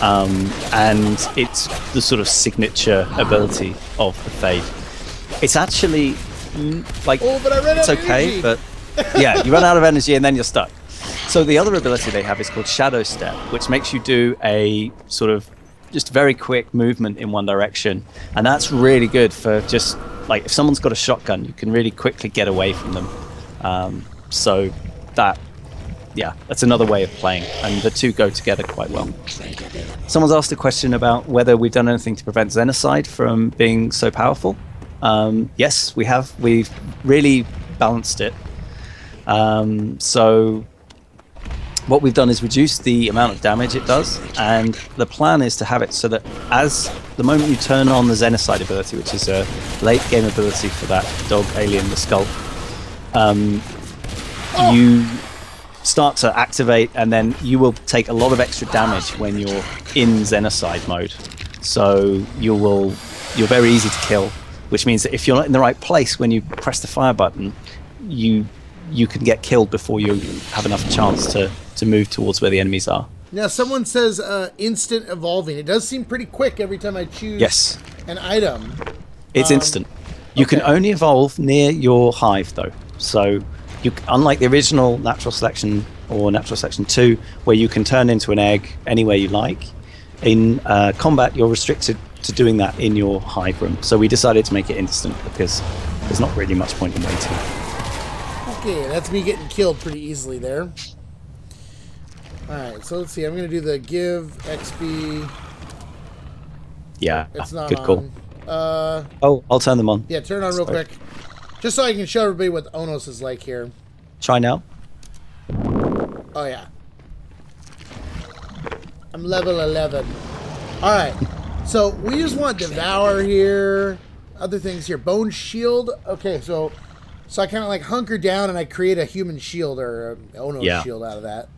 And it's the sort of signature ability of the fade. It's actually like, but I ran it's out of okay, energy. but yeah, you run out of energy and then you're stuck. So the other ability they have is called Shadow Step, which makes you do a sort of just very quick movement in one direction. And that's really good for just like if someone's got a shotgun, you can really quickly get away from them. So that's another way of playing, and the two go together quite well. Someone's asked a question about whether we've done anything to prevent Xenocide from being so powerful. Yes, we have. We've really balanced it. So what we've done is reduce the amount of damage it does, and the plan is to have it so that as the moment you turn on the Xenocide ability, which is a late game ability for that dog alien, the skull, you start to activate, and then you will take a lot of extra damage when you're in Xenocide mode. So you're very easy to kill, which means that if you're not in the right place when you press the fire button, you can get killed before you have enough chance to move towards where the enemies are. Now, someone says instant evolving. It does seem pretty quick every time I choose an item. It's instant. You can only evolve near your hive, though. So, unlike the original Natural Selection or Natural Selection 2, where you can turn into an egg anywhere you like, in combat, you're restricted to doing that in your hive room. So we decided to make it instant because there's not really much point in waiting. Okay, that's me getting killed pretty easily there. Alright, so let's see. I'm going to do the give XP. Yeah, it's not good on. Call. I'll turn them on. Yeah, turn it on real quick. Just so I can show everybody what Onos is like here. Try now. Oh, yeah. I'm level 11. Alright, so we just want Devour here. Other things here. Bone Shield. Okay, so I kind of like hunker down and I create a human shield or a Onos shield out of that.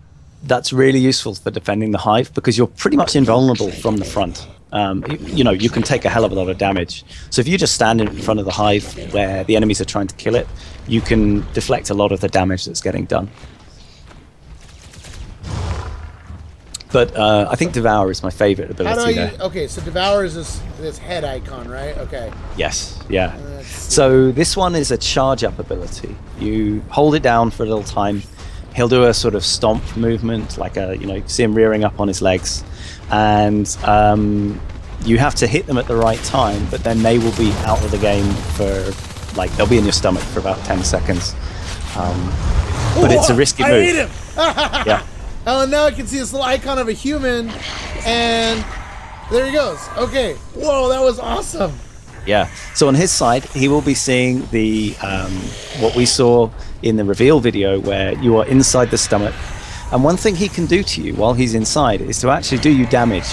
That's really useful for defending the hive because you're pretty much invulnerable from the front. You can take a hell of a lot of damage. So if you just stand in front of the hive where the enemies are trying to kill it, you can deflect a lot of the damage that's getting done. But I think Devour is my favorite ability there. Okay, so Devour is this head icon, right? Okay. Yes, yeah. So this one is a charge-up ability. You hold it down for a little time. He'll do a sort of stomp movement, like you can see him rearing up on his legs. And you have to hit them at the right time, but then they will be out of the game for, they'll be in your stomach for about 10 seconds. But it's a risky move. I ate him! Yeah. Oh, and now I can see this little icon of a human, and there he goes. Okay. Whoa, that was awesome. Yeah. So on his side, he will be seeing the what we saw in the reveal video, where you are inside the stomach. And one thing he can do to you while he's inside is to actually do you damage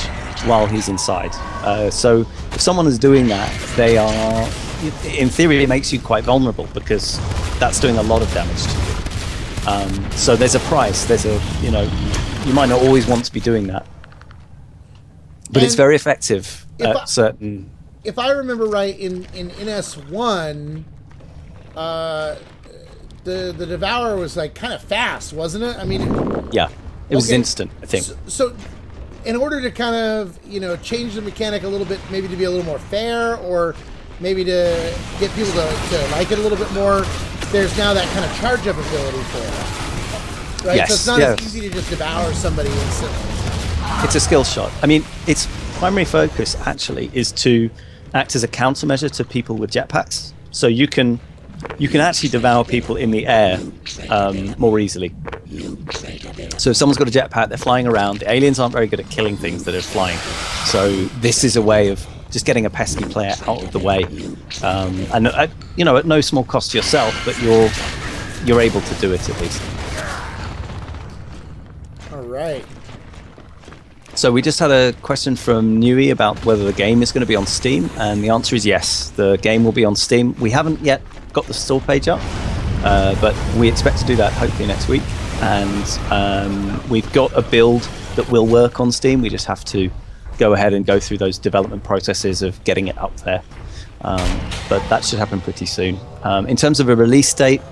while he's inside. So if someone is doing that, they are, in theory, it makes you quite vulnerable because that's doing a lot of damage to you. So there's a price. There's you might not always want to be doing that, but it's very effective at certain. If I remember right, in NS1, the Devour was like kind of fast, wasn't it? I mean, Yeah, it was instant, I think. So, in order to kind of change the mechanic a little bit, maybe to be a little more fair, or maybe to get people to like it a little bit more, there's now that kind of charge up ability for it, right? Yes, so it's not as easy to just devour somebody instantly. It's a skill shot. I mean, its primary focus actually is to act as a countermeasure to people with jetpacks. So you can actually devour people in the air more easily. So if someone's got a jetpack, they're flying around. The aliens aren't very good at killing things that are flying. So this is a way of just getting a pesky player out of the way, and at no small cost to yourself, but you're able to do it at least. All right. So we just had a question from Nui about whether the game is going to be on Steam, and the answer is yes. The game will be on Steam. We haven't yet got the store page up, but we expect to do that hopefully next week. And we've got a build that will work on Steam. We just have to go ahead and go through those development processes of getting it up there. But that should happen pretty soon. In terms of a release date,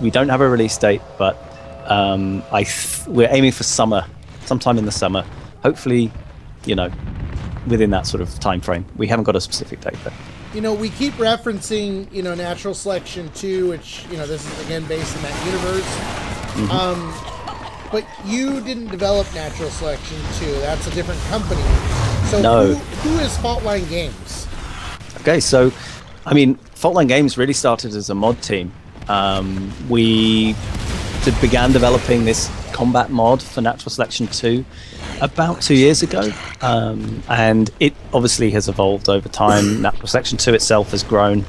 we don't have a release date, but we're aiming for summer, sometime in the summer. Hopefully, within that sort of time frame. We haven't got a specific date though. We keep referencing, Natural Selection 2, which, this is again based in that universe. But you didn't develop Natural Selection 2. That's a different company. So no. Who is Faultline Games? Okay, so, Faultline Games really started as a mod team. We began developing this combat mod for Natural Selection 2 about 2 years ago, and it obviously has evolved over time. Natural Selection 2 itself has grown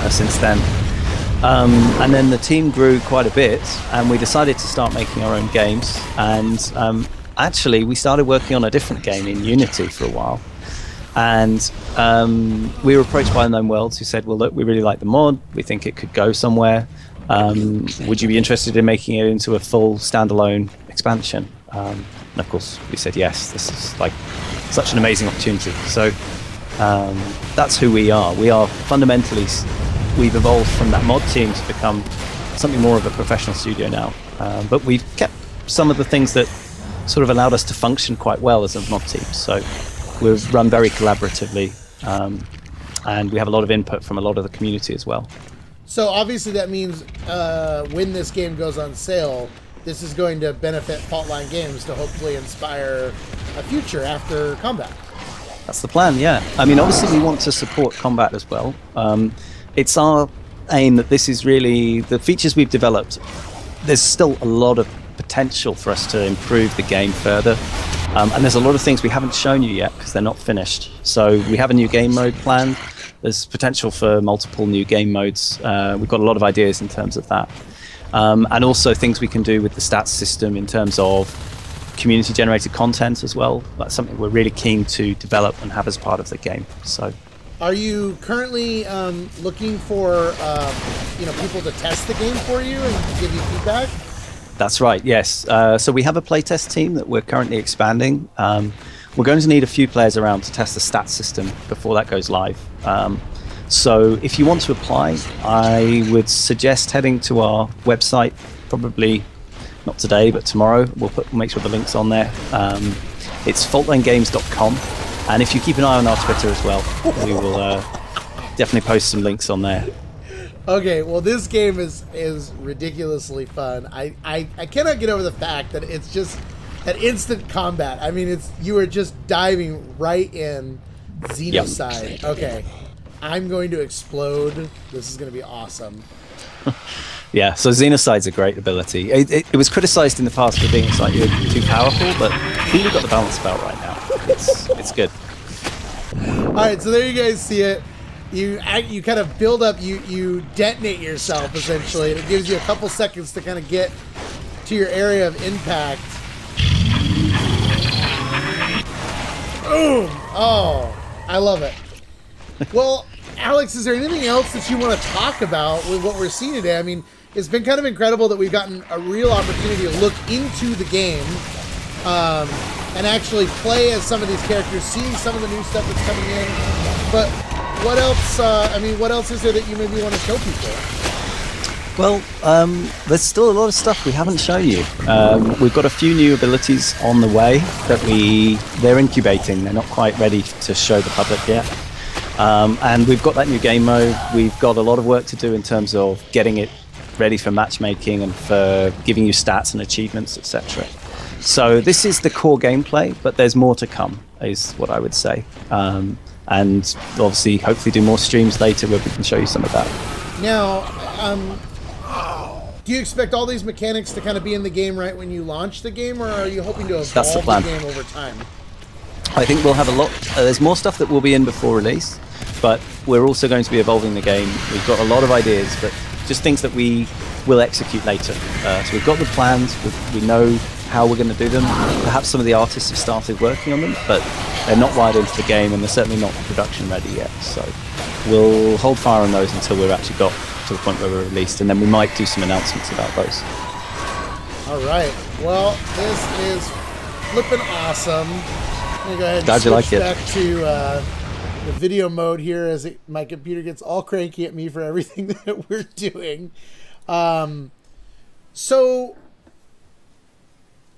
since then. And then the team grew quite a bit, and we decided to start making our own games. And actually, we started working on a different game in Unity for a while. And we were approached by Unknown Worlds, who said, well, look, we really like the mod. We think it could go somewhere. Would you be interested in making it into a full standalone expansion? And of course, we said yes. This is like such an amazing opportunity. So that's who we are. We are fundamentally... We've evolved from that mod team to become something more of a professional studio now. But we've kept some of the things that sort of allowed us to function quite well as a mod team. So we've run very collaboratively, and we have a lot of input from a lot of the community as well. So obviously that means when this game goes on sale, this is going to benefit Faultline Games to hopefully inspire a future after combat. That's the plan, yeah. Obviously we want to support combat as well. It's our aim that this is really the features we've developed. There's still a lot of potential for us to improve the game further, and there's a lot of things we haven't shown you yet because they're not finished. So we have a new game mode planned. There's potential for multiple new game modes. We've got a lot of ideas in terms of that, and also things we can do with the stats system in terms of community generated content as well. That's something we're really keen to develop and have as part of the game. So are you currently looking for people to test the game for you and give you feedback? That's right, yes. So we have a playtest team that we're currently expanding. We're going to need a few players around to test the stats system before that goes live. So if you want to apply, I would suggest heading to our website, probably not today, but tomorrow. We'll make sure the link's on there. It's faultlinegames.com. And if you keep an eye on our Twitter as well, we will definitely post some links on there. Okay, well, this game is ridiculously fun. I cannot get over the fact that it's just that instant combat. You are just diving right in Xenocide. Yep. Okay, I'm going to explode. This is going to be awesome. Yeah, so Xenocide's a great ability. It was criticized in the past for being slightly too powerful, but I think we've got the balance about right now. It's good. All right, so there you guys see it. You kind of build up, you detonate yourself essentially, and it gives you a couple seconds to kind of get to your area of impact. Boom! Oh, I love it. Well, Alex, is there anything else that you want to talk about with what we're seeing today? It's been kind of incredible that we've gotten a real opportunity to look into the game and actually play as some of these characters, seeing some of the new stuff that's coming in. But what else? What else is there that you maybe want to show people? Well, there's still a lot of stuff we haven't shown you. We've got a few new abilities on the way that they're incubating. They're not quite ready to show the public yet. And we've got that new game mode. We've got a lot of work to do in terms of getting it ready for matchmaking and for giving you stats and achievements, etc. So this is the core gameplay, but there's more to come, is what I would say. And obviously, hopefully do more streams later where we can show you some of that. Now, do you expect all these mechanics to kind of be in the game right when you launch the game, or are you hoping to evolve the game over time? I think we'll have a lot. There's more stuff that will be in before release, but we're also going to be evolving the game. We've got a lot of ideas, but just things that we will execute later. So we've got the plans. We know how we're going to do them. Perhaps some of the artists have started working on them, but they're not wired into the game, and they're certainly not production ready yet. So we'll hold fire on those until we've actually got to the point where we're released, and then we might do some announcements about those. All right. Well, this is flipping awesome. I'm gonna go ahead and Glad you like switch it. back to the video mode here as my computer gets all cranky at me for everything that we're doing. So,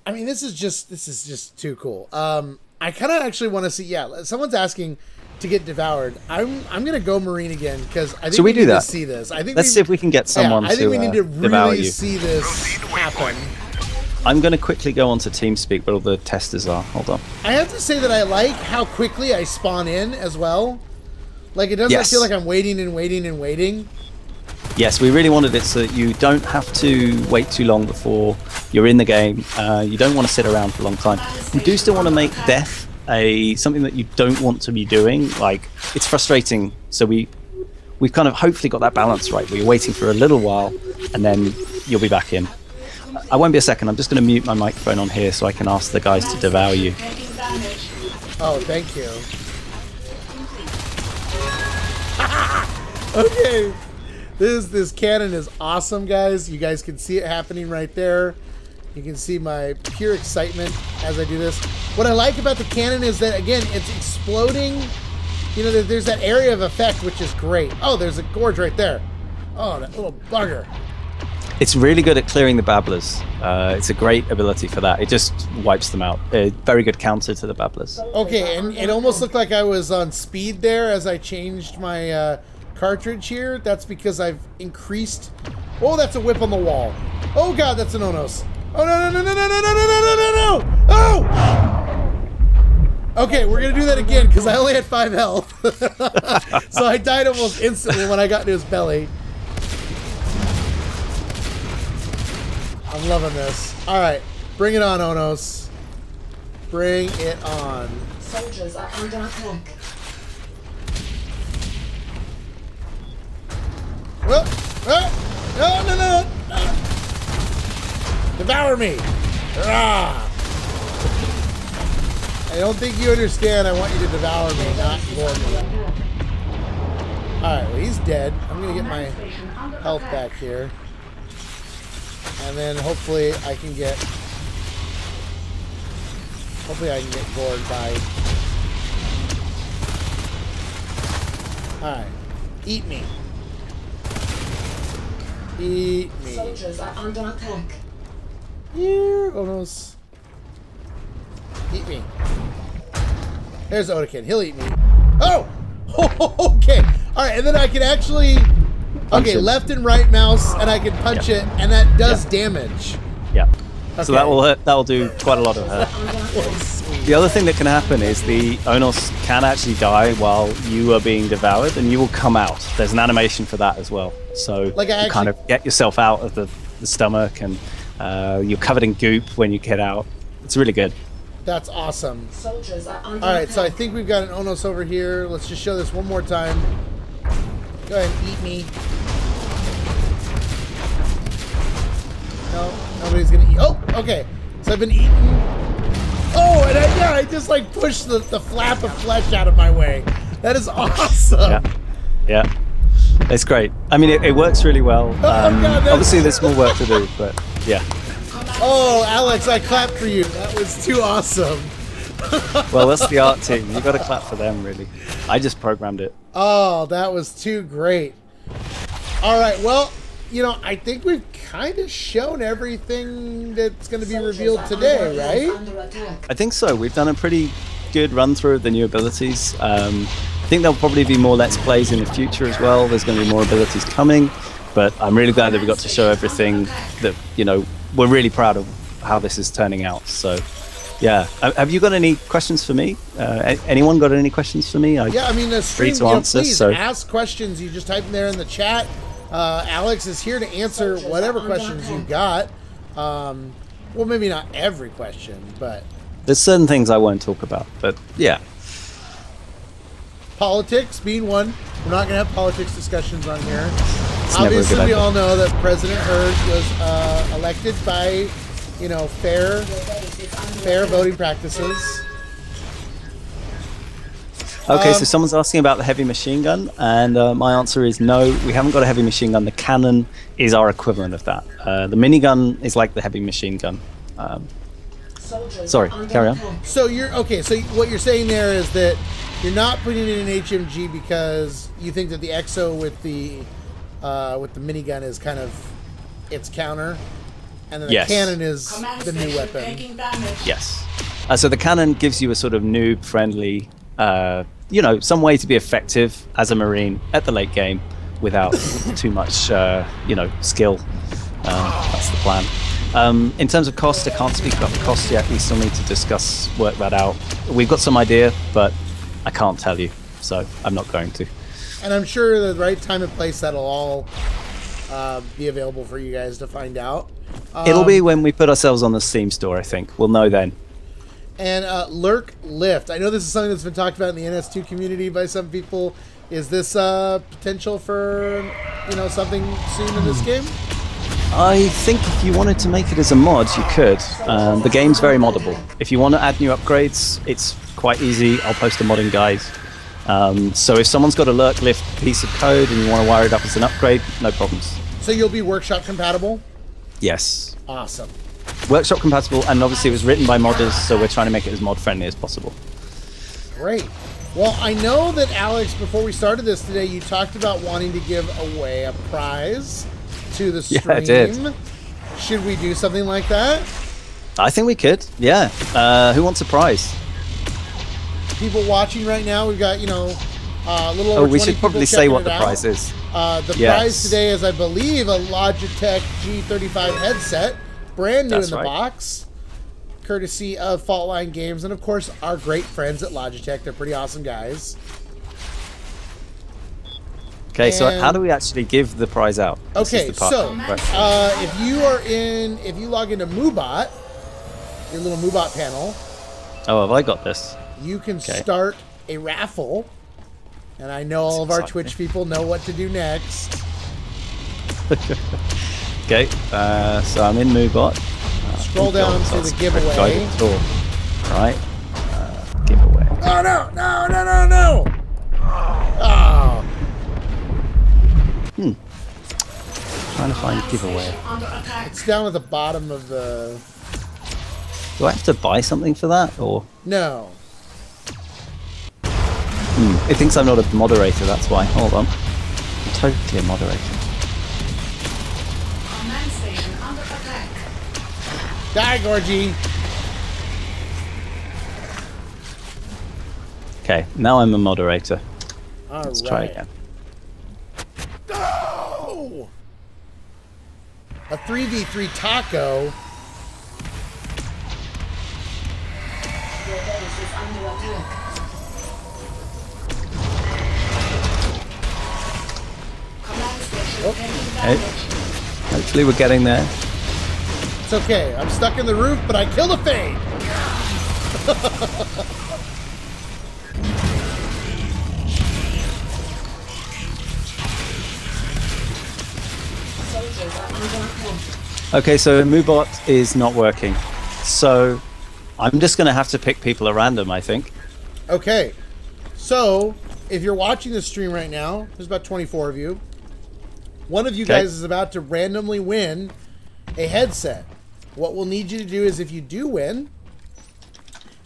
I mean, this is just too cool. I kind of actually want to see. Yeah, someone's asking to get devoured. I'm gonna go Marine again because I think we need to see this. I think let's see if we can get someone. I think we need to devour really you. see this happen. I'm going to quickly go on to TeamSpeak where all the testers are. Hold on. I have to say that I like how quickly I spawn in as well. Like, it doesn't feel like I'm waiting and waiting and waiting. Yes, we really wanted it so that you don't have to wait too long before you're in the game. You don't want to sit around for a long time. We do still want to make death something that you don't want to be doing. Like, it's frustrating. So we've kind of hopefully got that balance right, where you're waiting for a little while and then you'll be back in. I won't be a second. I'm just going to mute my microphone on here so I can ask the guys to devour you. Oh, thank you. Okay. This cannon is awesome, guys. You guys can see it happening right there. You can see my pure excitement as I do this. What I like about the cannon is that, again, it's exploding. You know, there's that area of effect, which is great. Oh, there's a gorge right there. Oh, that little bugger. It's really good at clearing the babblers. It's a great ability for that. It just wipes them out. Very good counter to the babblers. Okay, and it almost looked like I was on speed there as I changed my cartridge here. That's because I've increased... Oh, that's a whip on the wall. Oh, God, that's an Onos. Oh, no, no, no, no, no, no, no, no, no, no, no! Oh! Okay, we're going to do that again because I only had 5 health. So I died almost instantly when I got into his belly. I'm loving this. All right, bring it on, Onos. Bring it on. Soldiers are under attack. Well, no, no, no, no. Devour me. Rah. I don't think you understand. I want you to devour me, not gore me. All right, well, he's dead. I'm going to get my health back here. And then hopefully I can get gored by... Alright. Eat me. Eat me. Soldiers are under attack. Here, almost. Eat me. There's Odakin. He'll eat me. Oh! Okay. Alright, and then I can actually... Okay, left and right mouse, and I can punch it, and that does damage. Yeah. Okay. So that will do quite a lot of hurt. The other thing that can happen is the Onos can actually die while you are being devoured, and you will come out. There's an animation for that as well. So like you kind of get yourself out of the stomach, and you're covered in goop when you get out. It's really good. That's awesome. Soldiers are under Alright, attack. so I think we've got an Onos over here. Let's just show this one more time. Go ahead and eat me. No, nobody's gonna eat. Oh, okay. So I've been eaten. Oh, and I just like pushed the flap of flesh out of my way. That is awesome. Yeah. It's great. I mean, it works really well. God, obviously, there's more work to do, but yeah. Oh, Alex, I clapped for you. That was too awesome. Well, that's the art team. You got to clap for them, really. I just programmed it. Oh, that was too great. All right, well, you know, I think we've kind of shown everything that's going to be revealed today, right? Under attack. I think so. We've done a pretty good run through of the new abilities. I think there'll probably be more Let's Plays in the future as well. There's going to be more abilities coming, but I'm really glad that we got to show everything that, you know, we're really proud of how this is turning out. So, yeah. Have you got any questions for me? Anyone got any questions for me? Yeah, I mean, the stream, free to answer, please so. ask questions. You just type them there in the chat. Alex is here to answer whatever questions you got. Well, maybe not every question, but There's certain things I won't talk about, but yeah. politics being one. We're not going to have politics discussions on here. It's never a Obviously, good we idea. all know that President Hurd was elected by, you know, fair voting practices. Okay, so someone's asking about the heavy machine gun, and my answer is no, we haven't got a heavy machine gun. The cannon is our equivalent of that. The minigun is like the heavy machine gun. Soldiers Sorry, are under carry on. attack. So you're okay. So what you're saying there is that you're not putting it in an HMG because you think that the EXO with the minigun is kind of its counter, and then the Yes. cannon is Command the new station weapon. taking damage. Yes. So the cannon gives you a sort of noob-friendly, you know, some way to be effective as a Marine at the late game without too much, you know, skill. That's the plan. In terms of cost, I can't speak about the cost yet. We still need to work that out. We've got some idea, but I can't tell you, so I'm not going to. And I'm sure the right time and place that'll all be available for you guys to find out. It'll be when we put ourselves on the Steam store, I think. We'll know then. And Lurk Lift. I know this is something that's been talked about in the NS2 community by some people. Is this potential for, you know, something soon in this game? I think if you wanted to make it as a mod, you could. The game's very moddable. If you want to add new upgrades, it's quite easy. I'll post a modding guide. So if someone's got a Lurk Lift piece of code and you want to wire it up as an upgrade, no problems. So you'll be workshop compatible? Yes. Awesome. Workshop compatible, and obviously it was written by modders, so we're trying to make it as mod friendly as possible. Great. Well, I know that, Alex, before we started this today, you talked about wanting to give away a prize to the stream. Yeah, I did. Should we do something like that? I think we could, yeah. Who wants a prize? People watching right now, we've got, you know, a little over 20 we should people probably say checking what it the out. prize is. The Yes. prize today is, I believe, a Logitech G35 headset, brand new That's in the right. box, courtesy of Faultline Games, and of course our great friends at Logitech. They're pretty awesome guys. Okay, so And- how do we actually give the prize out? This is Okay, the part- so right. if you log into Moobot, your little Moobot panel, Oh, have I got this? you can Okay. start a raffle. And I know all of That's our exciting. Twitch people know what to do next. Okay, so I'm in Moobot. Scroll down to the giveaway. Guided tour. Right, giveaway. Oh no, no, no, no, no! Oh. Trying to find giveaway. Under attack. It's down at the bottom of the... Do I have to buy something for that, or No. it thinks I'm not a moderator? That's why. Hold on, I'm totally a moderator. Command station under attack. Die, Gorgie! Okay, now I'm a moderator. All Let's right. try again. No! A 3v3 taco. Your base is under attack. Command station taking Okay. damage. Hopefully we're getting there. It's okay. I'm stuck in the roof, but I killed a Fade. Soldiers are under attack. Okay, so Moobot is not working. So I'm just going to have to pick people at random, I think. Okay. So, if you're watching the stream right now, there's about 24 of you. One of you Okay. guys is about to randomly win a headset. What we'll need you to do is, if you do win,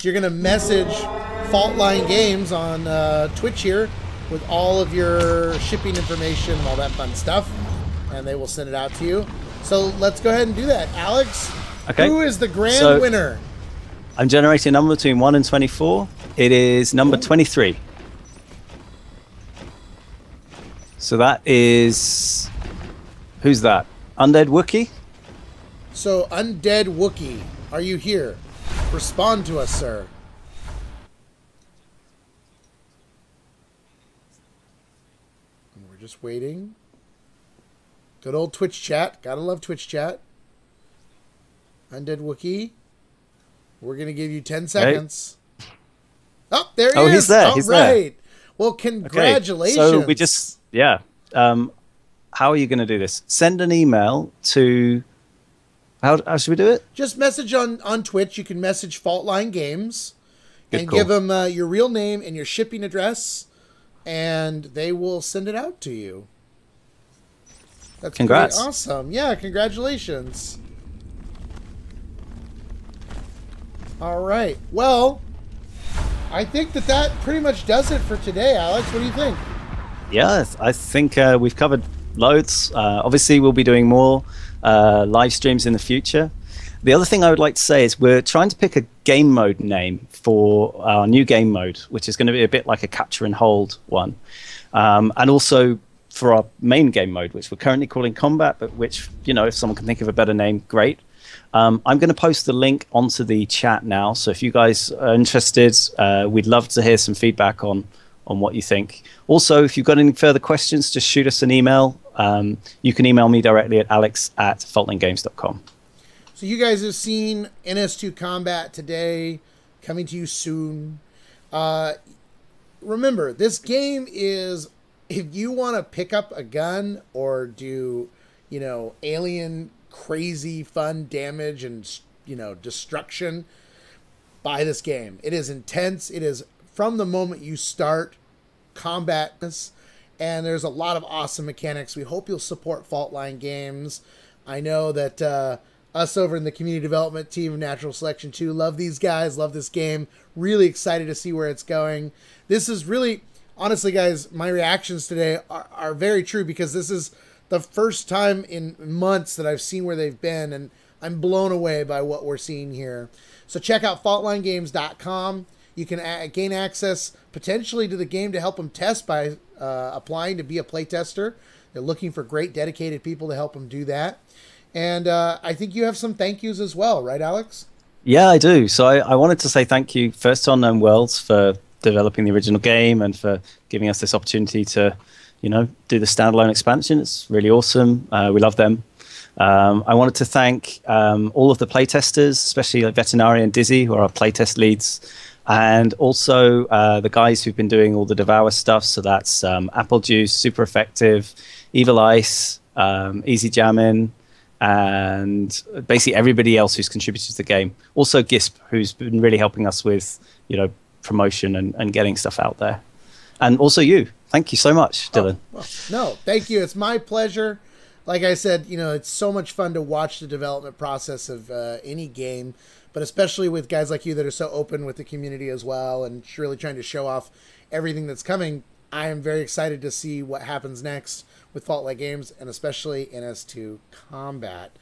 you're going to message Faultline Games on Twitch here with all of your shipping information and all that fun stuff. and they will send it out to you. So let's go ahead and do that. Alex, Okay. who is the grand winner? I'm generating a number between 1 and 24. It is number 23. So that is... Who's that? Undead Wookie? So, Undead Wookie, are you here? Respond to us, sir. And we're just waiting. Good old Twitch chat. Gotta love Twitch chat. Undead Wookie. We're going to give you 10 seconds. Okay. Oh, there he is. He's there. All he's right. there. Well, congratulations. Okay. So we just, yeah. How are you going to do this? Send an email to, how should we do it? Just message on Twitch. You can message Faultline Games and call. give them your real name and your shipping address, and they will send it out to you. That's Congrats. pretty awesome. Yeah, congratulations. All right. Well, I think that pretty much does it for today, Alex. What do you think? Yeah, I think we've covered loads. Obviously, we'll be doing more live streams in the future. The other thing I would like to say is we're trying to pick a game mode name for our new game mode, which is going to be a bit like a capture and hold one. And also for our main game mode, which we're currently calling Combat, but which, you know, if someone can think of a better name, great. I'm going to post the link onto the chat now. So if you guys are interested, we'd love to hear some feedback on what you think. Also, if you've got any further questions, just shoot us an email. You can email me directly at alex@faultlinegames.com. So you guys have seen NS2 Combat today, coming to you soon. Remember, this game is, if you want to pick up a gun or do, you know, alien crazy fun damage and, you know, destruction, buy this game. It is intense. It is from the moment you start combat, and there's a lot of awesome mechanics. We hope you'll support Faultline Games. I know that us over in the community development team of Natural Selection 2 love these guys, love this game. Really excited to see where it's going. This is really, honestly, guys, my reactions today are very true, because this is the first time in months that I've seen where they've been, and I'm blown away by what we're seeing here. So check out faultlinegames.com. You can gain access potentially to the game to help them test by applying to be a playtester. They're looking for great, dedicated people to help them do that. And I think you have some thank yous as well, right, Alex? Yeah, I do. So I wanted to say thank you first to Unknown Worlds for developing the original game and for giving us this opportunity to, you know, do the standalone expansion. It's really awesome. We love them. I wanted to thank all of the playtesters, especially like Veterinary and Dizzy, who are our playtest leads, and also the guys who've been doing all the Devour stuff. So that's Apple Juice, Super Effective, Evil Ice, Easy Jammin', and basically everybody else who's contributed to the game. Also Gisp, who's been really helping us with, you know, promotion and getting stuff out there. And also you. Thank you so much, Dylan. Oh, well, no, thank you. It's my pleasure. Like I said, you know, it's so much fun to watch the development process of any game, but especially with guys like you that are so open with the community as well and really trying to show off everything that's coming. I am very excited to see what happens next with Faultline Games, and especially NS2 Combat.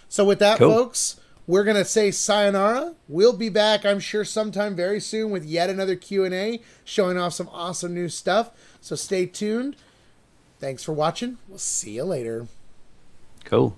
So with that, folks, we're going to say sayonara. We'll be back, I'm sure, sometime very soon with yet another Q&A showing off some awesome new stuff. So stay tuned. Thanks for watching. We'll see you later. Cool.